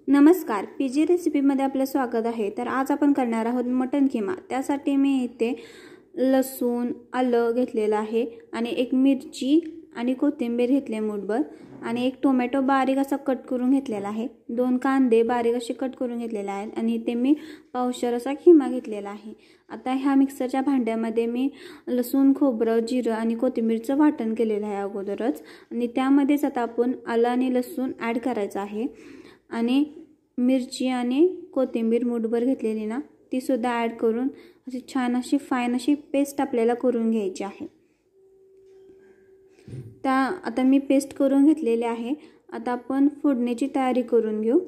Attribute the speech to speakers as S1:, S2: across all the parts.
S1: नमस्कार, पीजी रेसिपीमध्ये आपलं स्वागत आहे। तर आज आपण करणार आहोत मटन किमा। त्यासाठी मी इथे लसूण, आलं घेतलेलं आहे आणि एक मिरची आणि कोथिंबीर घेतले मूठभर आणि एक टोमॅटो बारीक असा कट करून घेतलेला आहे। 2 कांदे बारीक असे कट करून घेतलेले आहेत आणि इथे मी पावशेर असा किमा घेतलेला आहे। आता ह्या मिक्सरच्या भांड्यामध्ये मी लसूण, खोबरं, जिरं आणि कोथिंबीरचं वाटण केलेलं आहे अगोदरच आणि त्यामध्येच आता आपण आलं आणि लसूण ॲड करायचं आहे आणि मिरची आणि कोथिंबीर मूठभर घेतलेली ना ती सुद्धा ॲड करून अशी छान अशी फाईन अशी पेस्ट आपल्याला करून घ्यायची आहे। आता मी पेस्ट करून घेतलेली आहे। आता आपण फोडणीची तयारी करून घेऊ।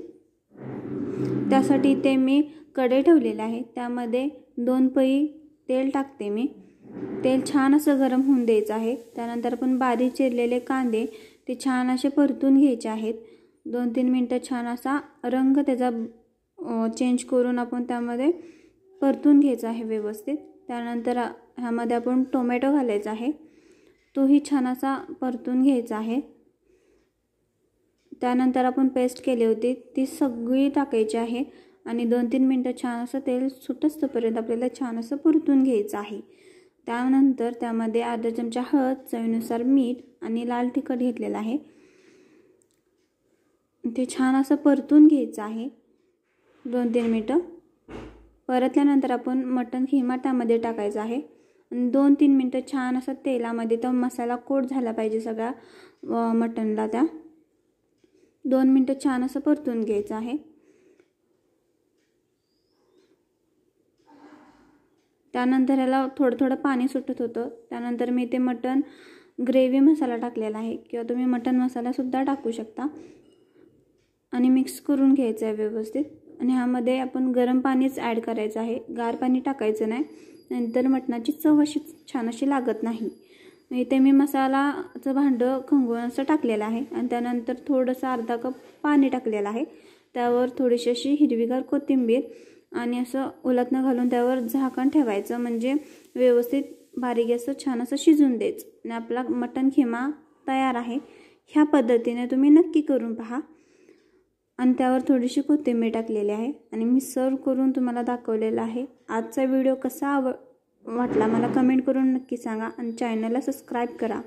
S1: त्यासाठी इथे मी कढई ठेवलेली आहे, त्यामध्ये 2 पळी तेल टाकते मी। तेल छान असं गरम होऊन द्यायचं आहे। त्यानंतर आपण बारीक चिरलेले कांदे ते छान असे परतून घ्यायचे आहेत। 2-3 मिनिटं छान असा रंग त्याचा चेंज करून आपण त्यामध्ये परतून घ्यायचा आहे व्यवस्थित। त्यानंतर ह्यामध्ये आपण टोमॅटो घालायचा आहे, तोही छान असा परतून घ्यायचा आहे। त्यानंतर आपण पेस्ट केली होती ती सगळी टाकायची आहे आणि 2-3 मिनिटं छान असं तेल सुटस्तपर्यंत आपल्याला छान असं परतून घ्यायचं आहे। त्यानंतर त्यामध्ये अर्धा चमचा हळद, चवीनुसार मीठ आणि लाल तिखट घेतलेलं आहे, ते छान असं परतून घ्यायचं आहे 2-3 मिनिटं। परतल्यानंतर आपण मटन किमा त्यामध्ये टाकायचा आहे आणि 2-3 मिनिटं छान असं तेलामध्ये तो मसाला कोट झाला पाहिजे सगळा मटनला। त्या 2 मिनिटं छान असं परतून घ्यायचं आहे। त्यानंतर ह्याला थोडं पाणी सुटत होतं। त्यानंतर मी इथे मटन ग्रेव्ही मसाला टाकलेला आहे किंवा तुम्ही मटन मसाला सुद्धा टाकू शकता आणि मिक्स करून घ्यायचं आहे व्यवस्थित। आणि ह्यामध्ये आपण गरम पाणीच ॲड करायचं आहे, गार पाणी टाकायचं नाही, नंतर मटणाची चव अशी छान अशी लागत नाही। इथे मी मसालाचं भांडं खंगून असं टाकलेलं आहे आणि त्यानंतर थोडंसं अर्धा कप पाणी टाकलेलं आहे। त्यावर थोडीशी अशी हिरवीगार कोथिंबीर आणि असं उलटणं घालून त्यावर झाकण ठेवायचं, म्हणजे व्यवस्थित बारीक गॅसवर छान असं शिजून द्यायचं आणि आपला मटन किमा तयार आहे। ह्या पद्धतीने तुम्ही नक्की करून पहा। आणि त्यावर थोडीशी कोथिंबीर टाकलेली आहे आणि मी सर्व करून तुम्हाला दाखवलेला आहे। आजचा व्हिडिओ कसा वाटला मला कमेंट करून नक्की सांगा आणि चॅनलला सबस्क्राईब करा।